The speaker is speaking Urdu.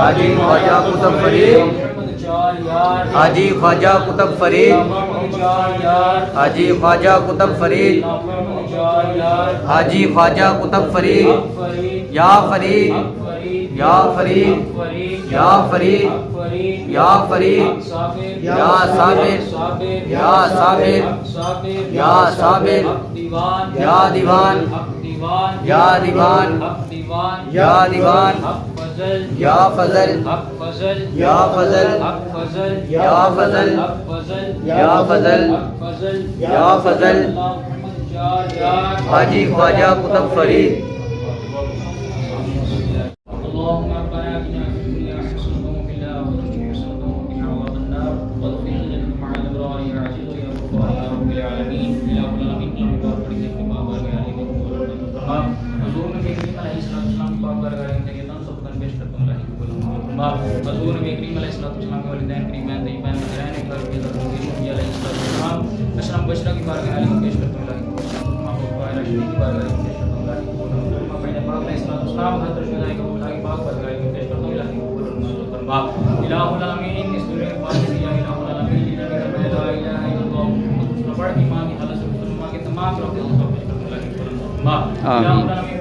حاجی خواجہ قطب فرید حاجی خواجہ قطب فرید حاجی خواجہ قطب فرید حاجی خواجہ قطب فرید یا فرید یا فرید یا فرید یا فرید یا صابر یا صابر یا صابر یا دیوان یا دیوان یا دیوان یا فضل یا فضل یا فضل یا فضل یا فضل حاجی خواجہ قطب فرید حضور نبی کریم علیہ الصلوۃ والسلام کے والدین کریمان طیبین مہرین اکرام کے درود نبی علیہ السلام اشرف بشرا کی بارگاہ علی کو پیش کرتا ہوں اللہ محمد وعلی رشید کی بارگاہ کو پیش کرتا ہوں اللہ اپنے پاک علیہ الصلوۃ والسلام حضرت شہداء کو اللہ کی پاک بارگاہ کو پیش کرتا ہوں اللہ کی قبول فرما الہ العالمین اس دنیا کے پاس یا الہ العالمین جنہیں لا الہ الا اللہ محمد رسول اللہ پڑھ ایمان کی حالت سے مسلمان کے تمام رب کو پیش کرتا ہوں اللہ کی قبول فرما الہ العالمین